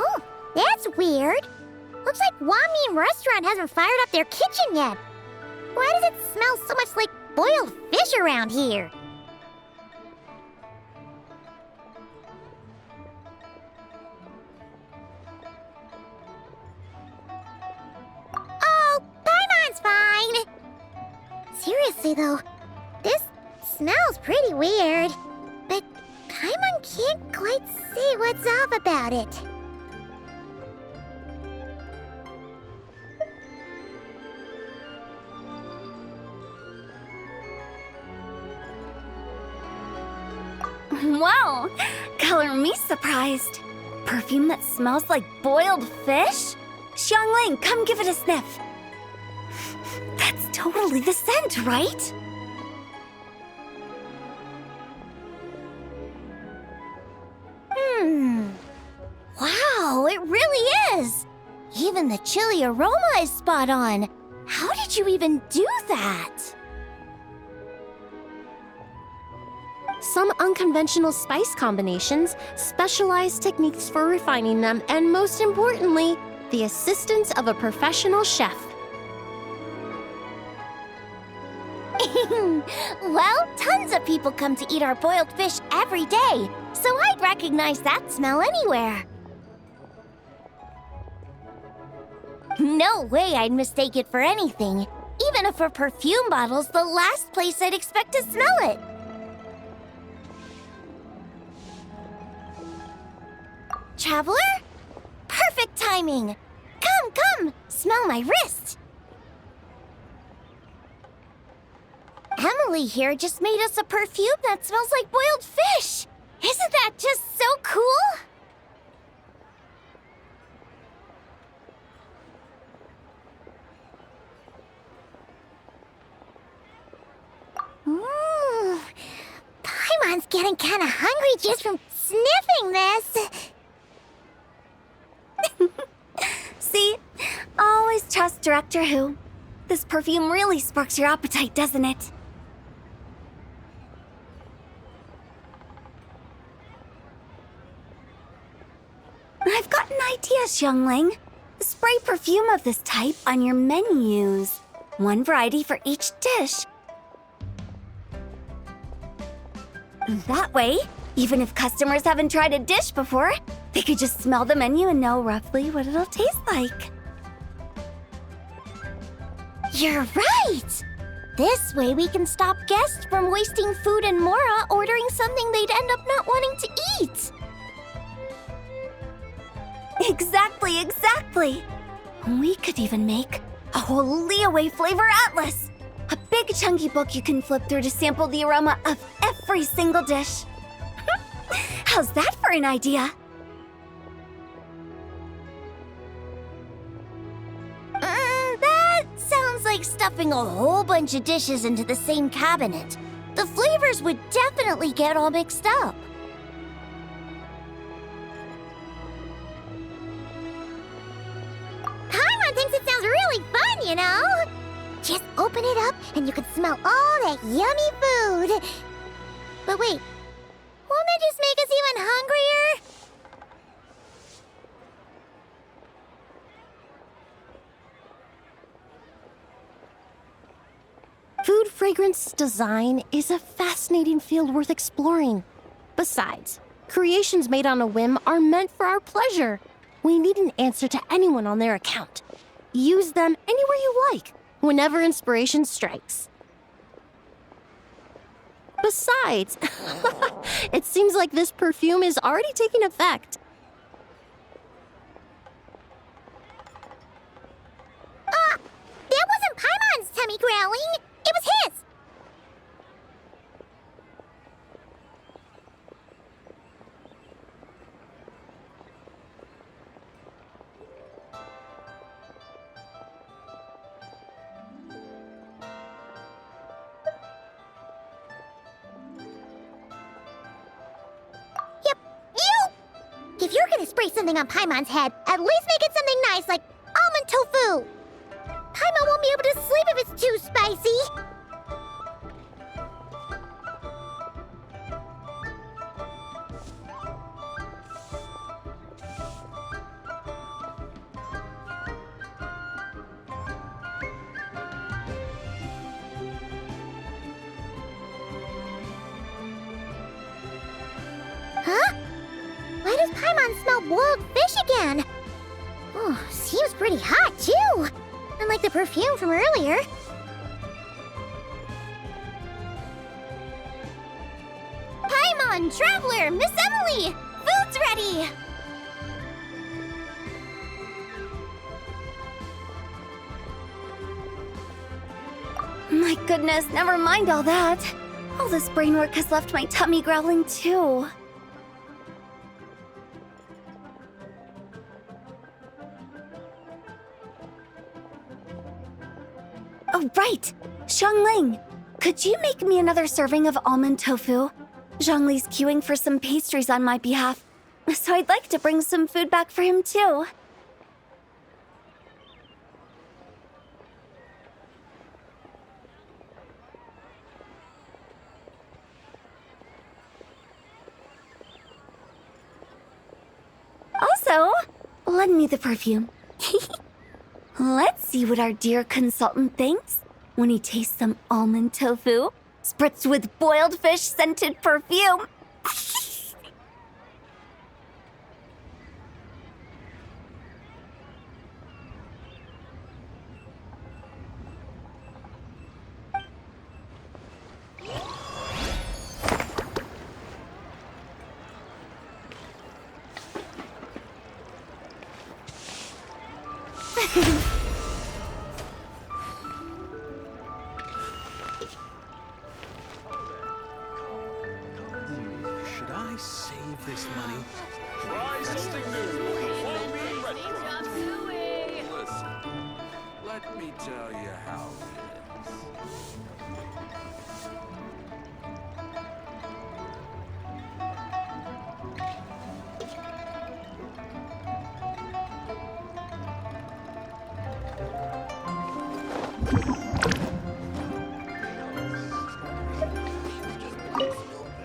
Oh, that's weird. Looks like Wami Restaurant hasn't fired up their kitchen yet. Why does it smell so much like boiled fish around here? Oh, Paimon's fine. Seriously though, this smells pretty weird. But Paimon can't quite see what's off about it. Wow! Color me surprised. Perfume that smells like boiled fish? Xiangling, come give it a sniff. That's totally the scent, right? Wow, it really is! Even the chili aroma is spot on. How did you even do that? Some unconventional spice combinations, specialized techniques for refining them, and most importantly, the assistance of a professional chef. Well, tons of people come to eat our boiled fish every day, so I'd recognize that smell anywhere. No way I'd mistake it for anything. Even if a perfume bottle's the last place I'd expect to smell it. Traveler? Perfect timing! Come, smell my wrist! Emily here just made us a perfume that smells like boiled fish! Isn't that just so cool? Ooh, Paimon's getting kinda hungry just from sniffing this! See? Always trust Director Who. This perfume really sparks your appetite, doesn't it? I've got an idea, Xiangling. Spray perfume of this type on your menus. One variety for each dish. That way, even if customers haven't tried a dish before, they could just smell the menu and know roughly what it'll taste like. You're right! This way we can stop guests from wasting food and Mora ordering something they'd end up not wanting to eat. Exactly! We could even make a whole Leeway flavor atlas. A big chunky book you can flip through to sample the aroma of every single dish. How's that for an idea? That sounds like stuffing a whole bunch of dishes into the same cabinet. The flavors would definitely get all mixed up. and you can smell all that yummy food. But wait, won't that just make us even hungrier? Food fragrance design is a fascinating field worth exploring. Besides, creations made on a whim are meant for our pleasure. We need an answer to anyone on their account. Use them anywhere you like, whenever inspiration strikes. Besides, it seems like this perfume is already taking effect. That wasn't Paimon's tummy growling. It was his. Yep, you! If you're gonna spray something on Paimon's head, at least make it something nice like almond tofu. Paimon won't be able to sleep if it's too spicy. Huh? Why does Paimon smell boiled fish again? Oh, seems pretty hot, too. Unlike the perfume from earlier. Paimon, Traveler, Miss Emily! Food's ready! My goodness, never mind all that. All this brain work has left my tummy growling too. Oh, right! Xiangling, could you make me another serving of almond tofu? Zhongli's queuing for some pastries on my behalf, so I'd like to bring some food back for him too. Also, lend me the perfume. Let's see what our dear consultant thinks when he tastes some almond tofu spritzed with boiled fish scented perfume. Should I save this money? Try something new with the Homemade Restaurant. Listen, let me tell you how it is.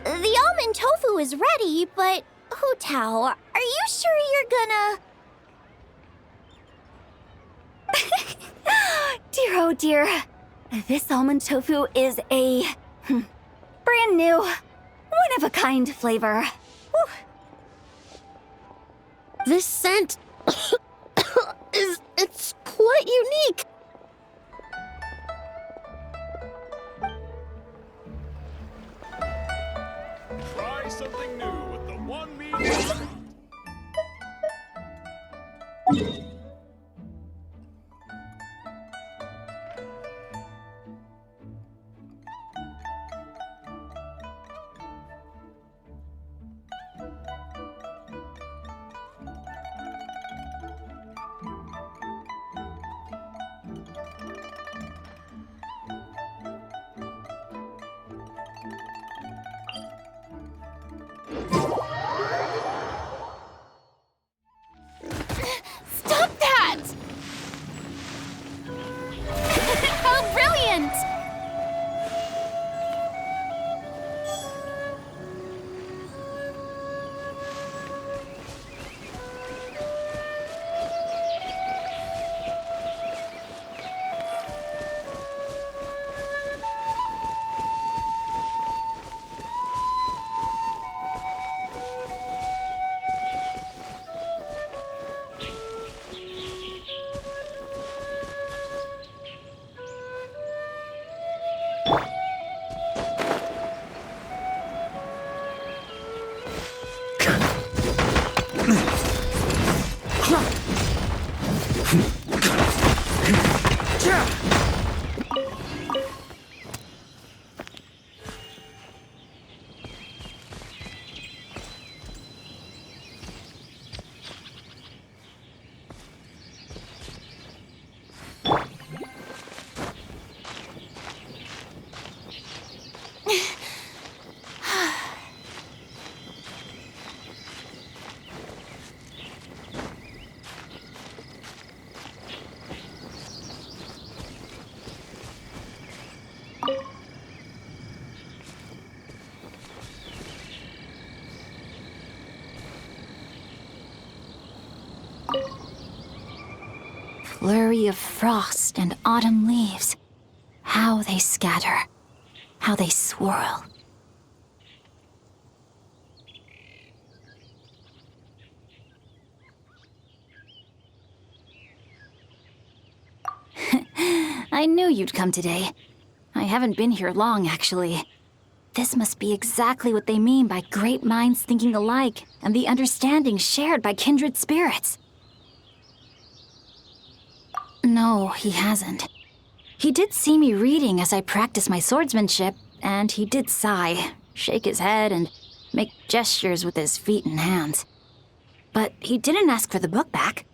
The almond tofu is ready, but Hu Tao, are you sure you're gonna... Dear oh dear, this almond tofu is a brand new, one-of-a-kind flavor. Whew. This scent it's quite unique. Try something new with the One Meat Restaurant. flurry of frost and autumn leaves. How they scatter, how they swirl. I knew you'd come today. I haven't been here long, actually. This must be exactly what they mean by great minds thinking alike and the understanding shared by kindred spirits. No, he hasn't. He did see me reading as I practiced my swordsmanship, and he did sigh, shake his head, and make gestures with his feet and hands. But he didn't ask for the book back.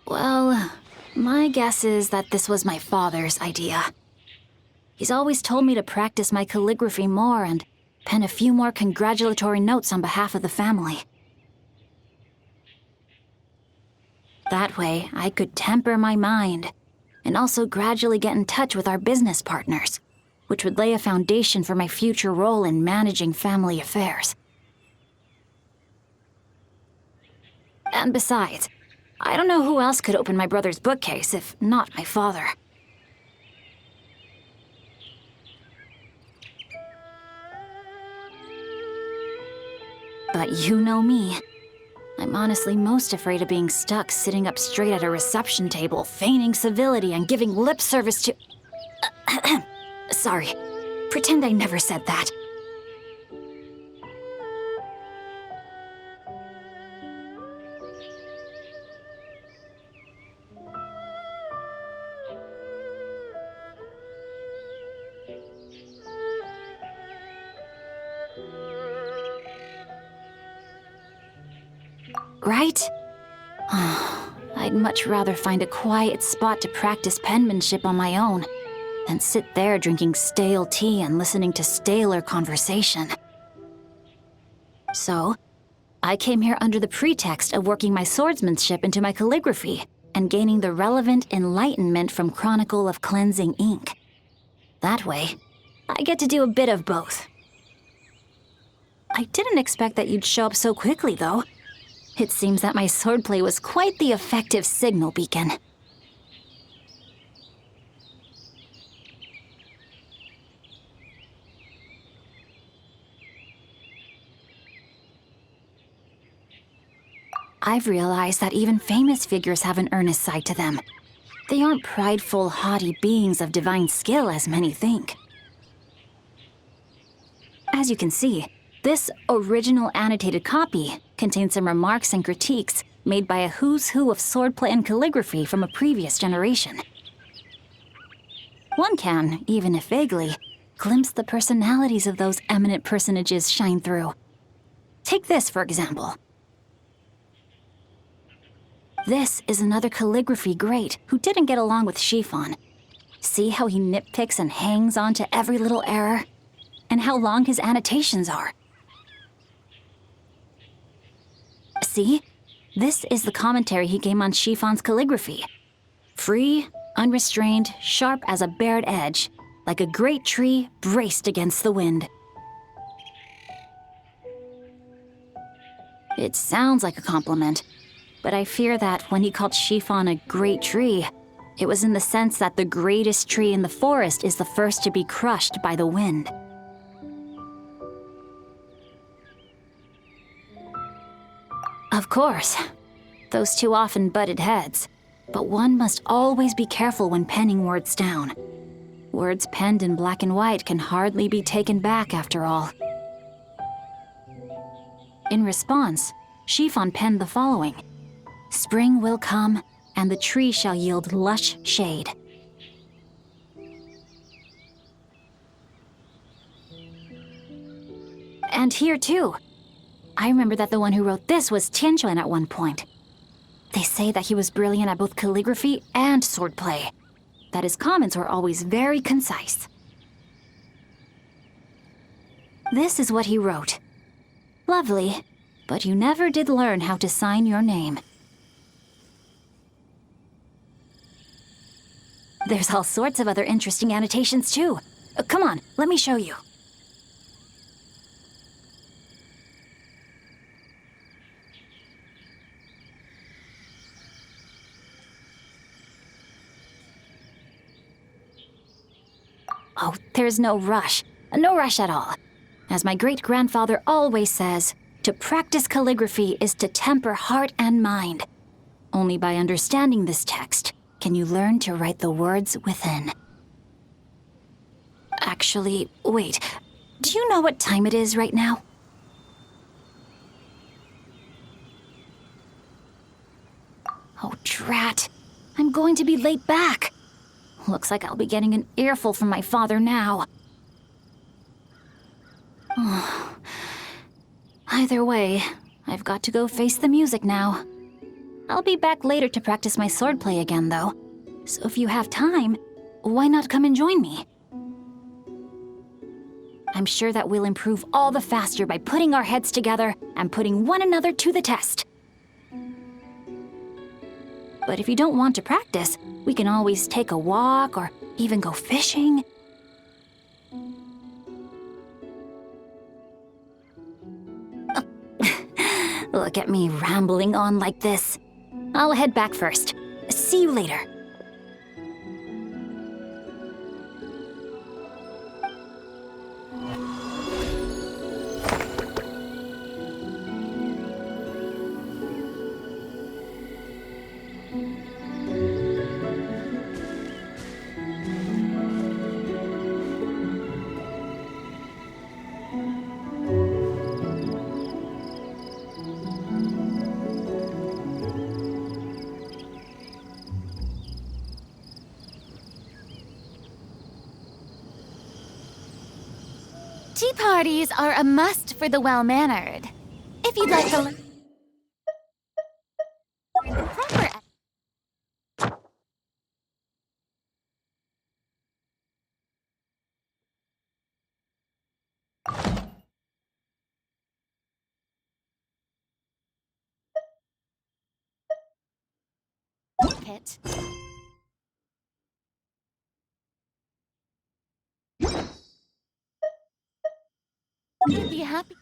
Well, my guess is that this was my father's idea. He's always told me to practice my calligraphy more and pen a few more congratulatory notes on behalf of the family. That way, I could temper my mind and also gradually get in touch with our business partners, which would lay a foundation for my future role in managing family affairs. And besides, I don't know who else could open my brother's bookcase if not my father. But you know me. I'm honestly most afraid of being stuck sitting up straight at a reception table, feigning civility and giving lip service to... Sorry. Pretend I never said that. Right? I'd much rather find a quiet spot to practice penmanship on my own than sit there drinking stale tea and listening to staler conversation. So, I came here under the pretext of working my swordsmanship into my calligraphy and gaining the relevant enlightenment from Chronicle of Cleansing ink. That way, I get to do a bit of both. I didn't expect that you'd show up so quickly, though. It seems that my swordplay was quite the effective signal beacon. I've realized that even famous figures have an earnest side to them. They aren't prideful, haughty beings of divine skill as many think. As you can see, this original annotated copy contains some remarks and critiques made by a who's who of swordplay and calligraphy from a previous generation. One can, even if vaguely, glimpse the personalities of those eminent personages shine through. Take this, for example. This is another calligraphy great who didn't get along with Chiffon. See how he nitpicks and hangs on to every little error? And how long his annotations are. See? This is the commentary he gave on Chiffon's calligraphy. Free, unrestrained, sharp as a bared edge, like a great tree braced against the wind. It sounds like a compliment, but I fear that when he called Chiffon a great tree, it was in the sense that the greatest tree in the forest is the first to be crushed by the wind. Of course, those two often butted heads, but one must always be careful when penning words down. Words penned in black and white can hardly be taken back after all. In response, Chiffon penned the following: "Spring will come, and the tree shall yield lush shade." And here too. I remember that the one who wrote this was Tianquan at one point. They say that he was brilliant at both calligraphy and swordplay, that his comments were always very concise. This is what he wrote. Lovely, but you never did learn how to sign your name. There's all sorts of other interesting annotations, too. Come on, let me show you. Oh, there's no rush. No rush at all. As my great-grandfather always says, to practice calligraphy is to temper heart and mind. Only by understanding this text can you learn to write the words within. Actually, wait. Do you know what time it is right now? Oh, drat. I'm going to be late back. Looks like I'll be getting an earful from my father now. Either way, I've got to go face the music now. I'll be back later to practice my swordplay again, though. So if you have time, why not come and join me? I'm sure that we'll improve all the faster by putting our heads together and putting one another to the test. But if you don't want to practice, we can always take a walk or even go fishing. Look at me rambling on like this. I'll head back first. See you later. Tea parties are a must for the well-mannered. If you'd like to learn proper etiquette. You'd be happy.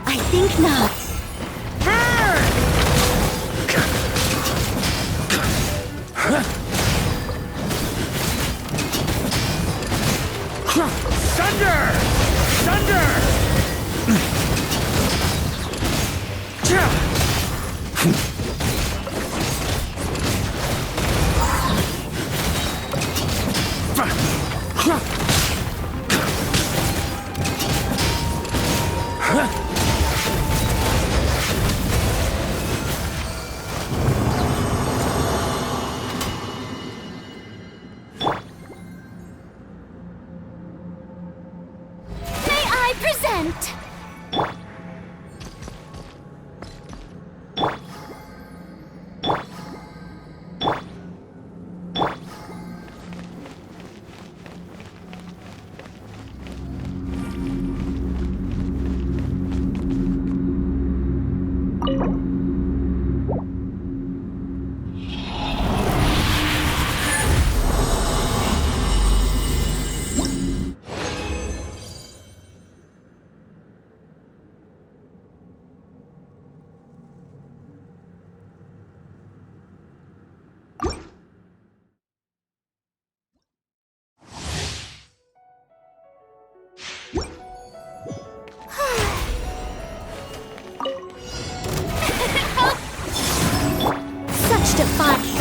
I think not. Thunder! Thunder! May I present? charged at 5.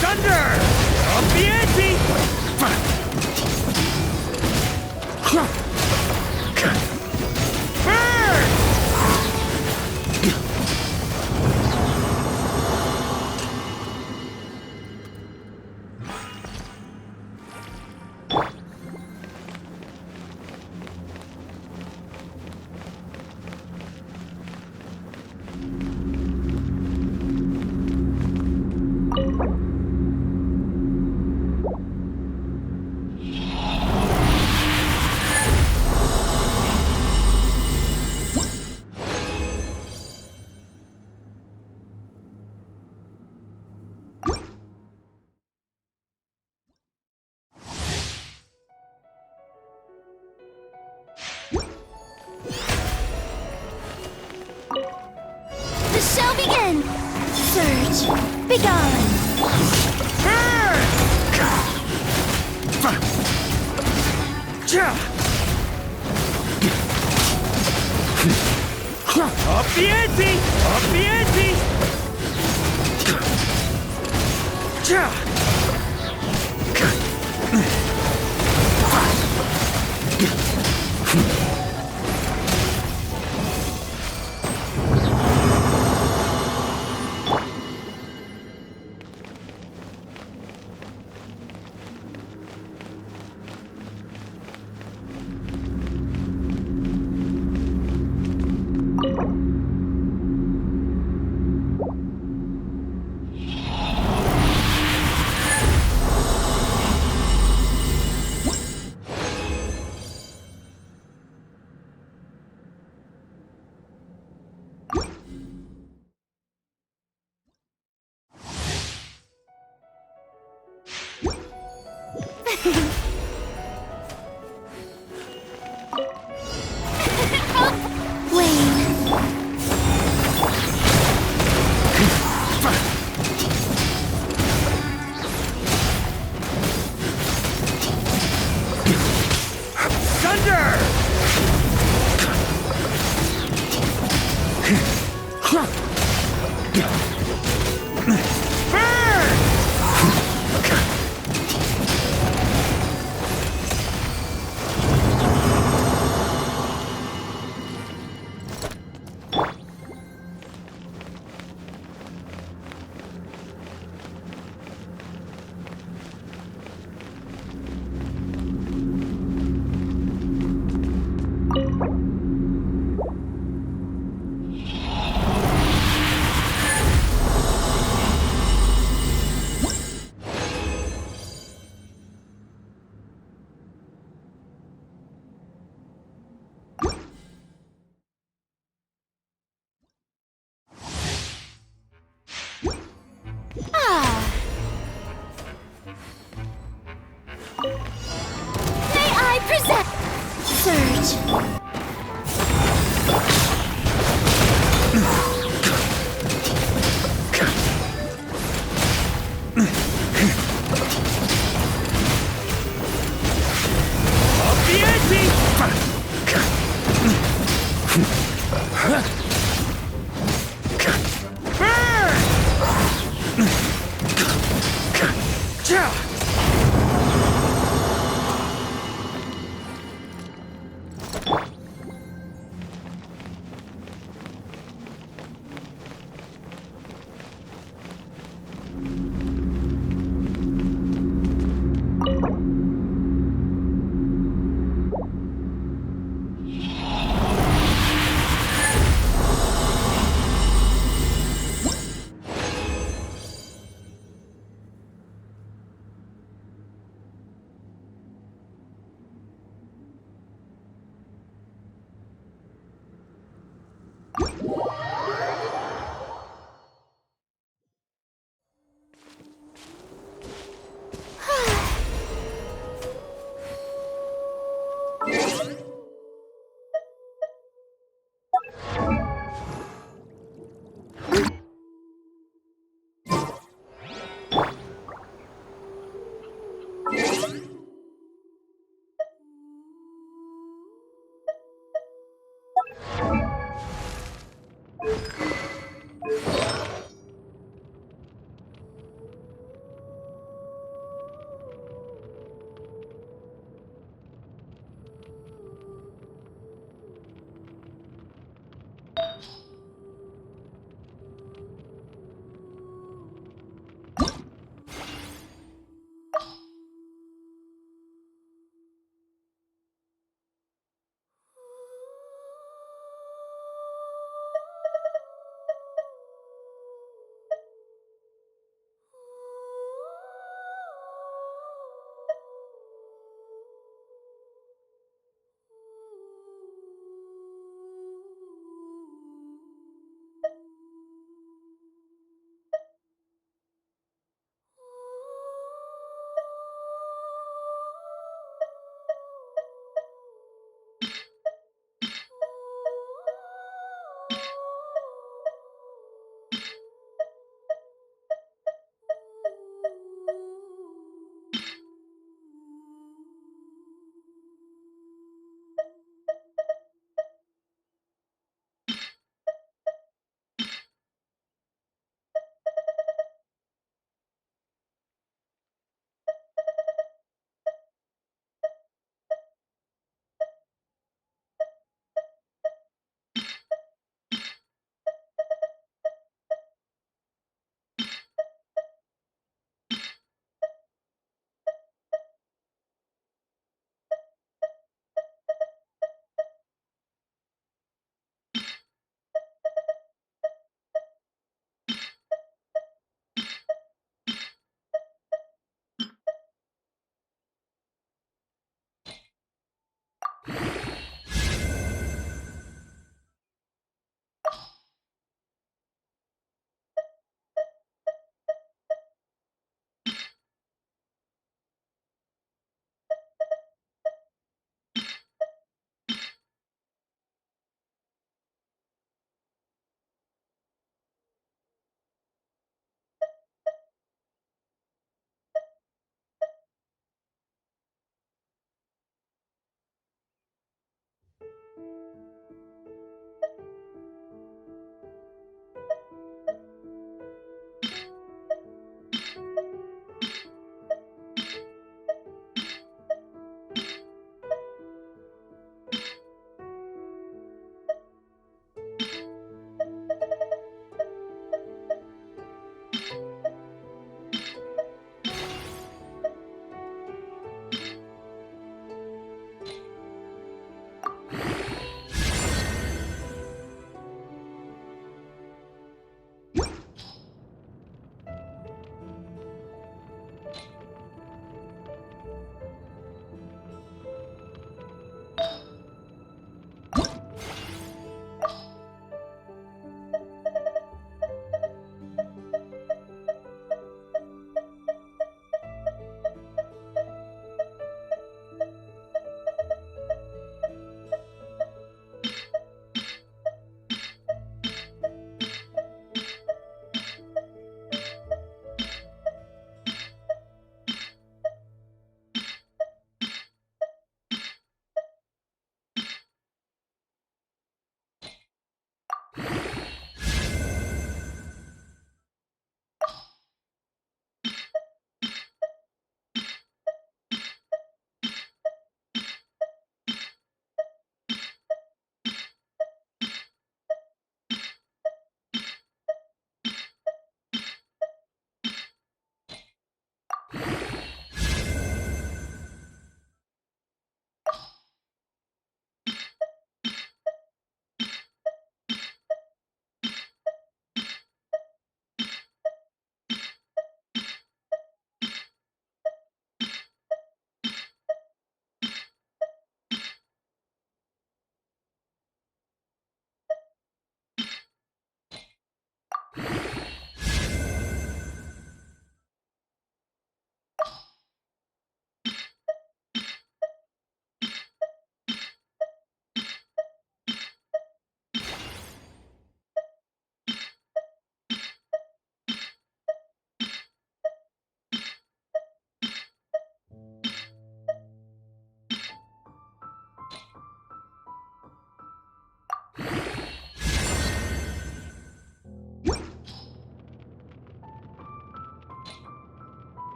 Thunder! Up the ante! Burn! The show begin! Surge, begone! Up the ante! Up the ante! May I present Surge. Up the ante! Burn!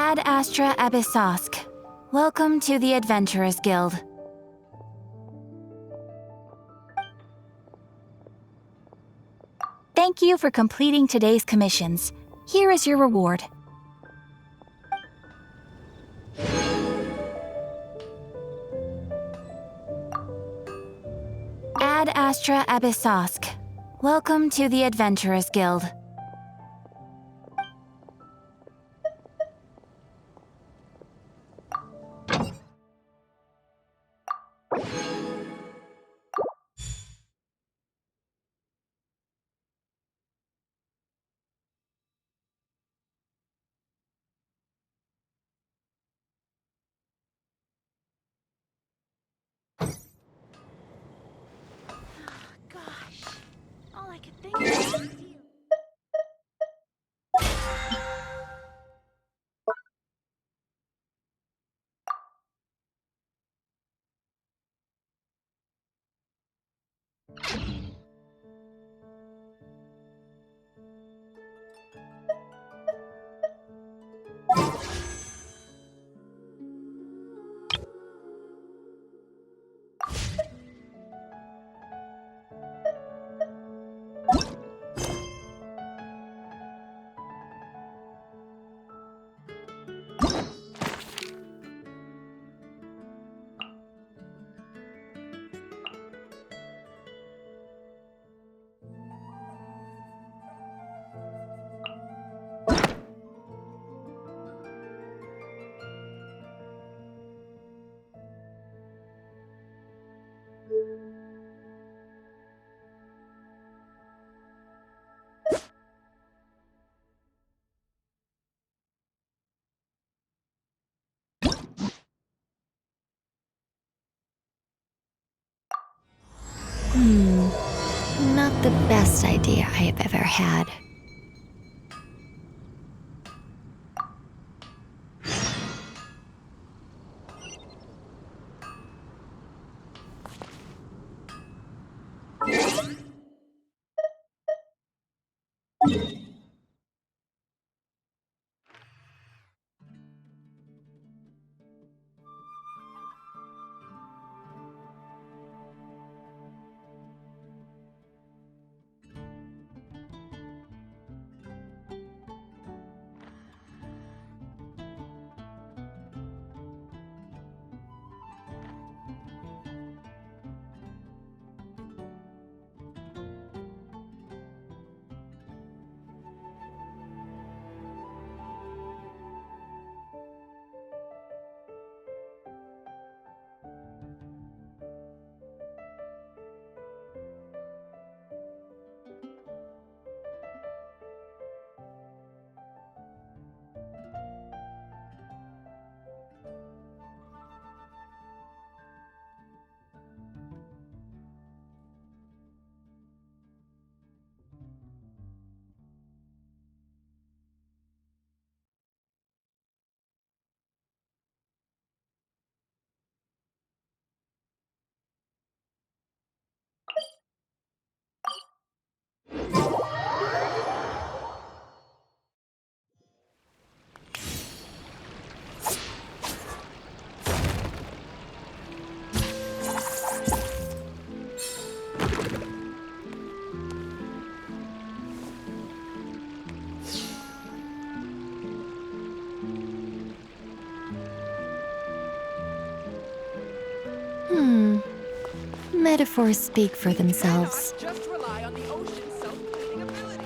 Ad Astra Abyssosk. Welcome to the Adventurers Guild. Thank you for completing today's commissions. Here is your reward. Ad Astra Abyssosk. Welcome to the Adventurers Guild. Gosh, all I could think of was you. Not the best idea I have ever had. Metaphors speak for themselves. Just rely on the ocean's self-cleaning ability.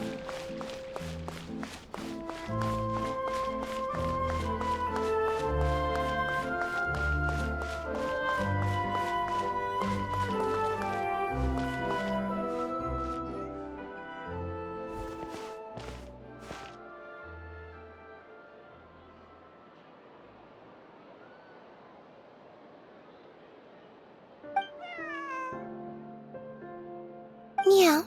Meow.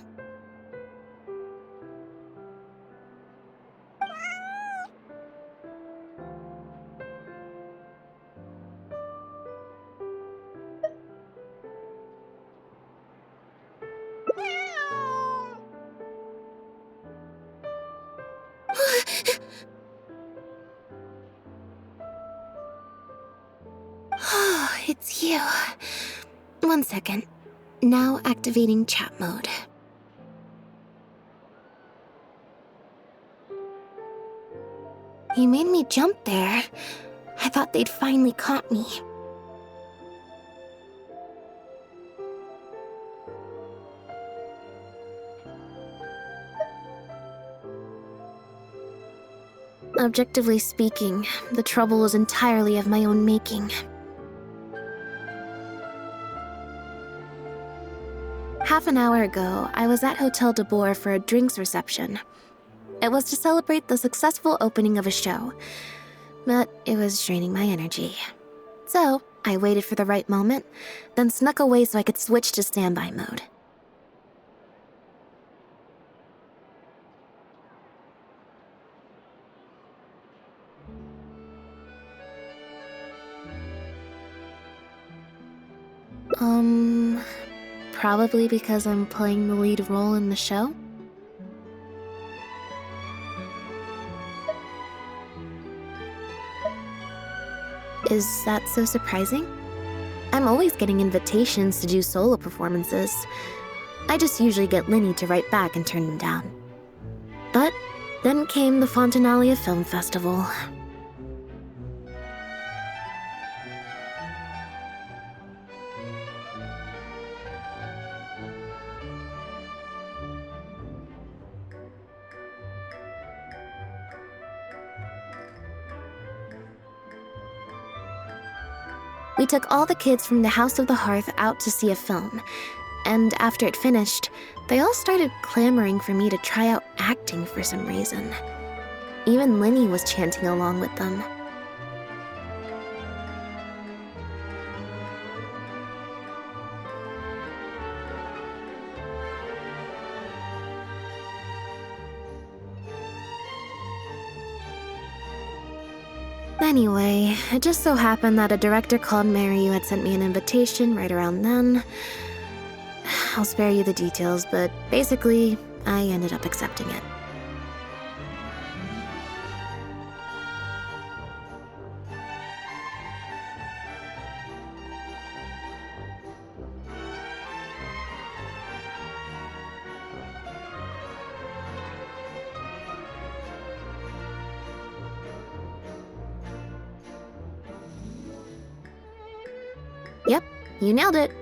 Oh, it's you. 1 second. Now activating chat mode. You made me jump there. I thought they'd finally caught me. Objectively speaking, the trouble was entirely of my own making. Half an hour ago, I was at Hotel de Boer for a drinks reception. It was to celebrate the successful opening of a show, but it was draining my energy. So, I waited for the right moment, then snuck away so I could switch to standby mode. Probably because I'm playing the lead role in the show? Is that so surprising? I'm always getting invitations to do solo performances. I just usually get Linny to write back and turn them down. But then came the Fontanalia Film Festival. We took all the kids from the House of the Hearth out to see a film, and after it finished, they all started clamoring for me to try out acting for some reason. Even Linny was chanting along with them. Anyway, it just so happened that a director called Mary who had sent me an invitation right around then. I'll spare you the details, but basically, I ended up accepting it. Yep, you nailed it.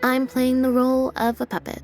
I'm playing the role of a puppet.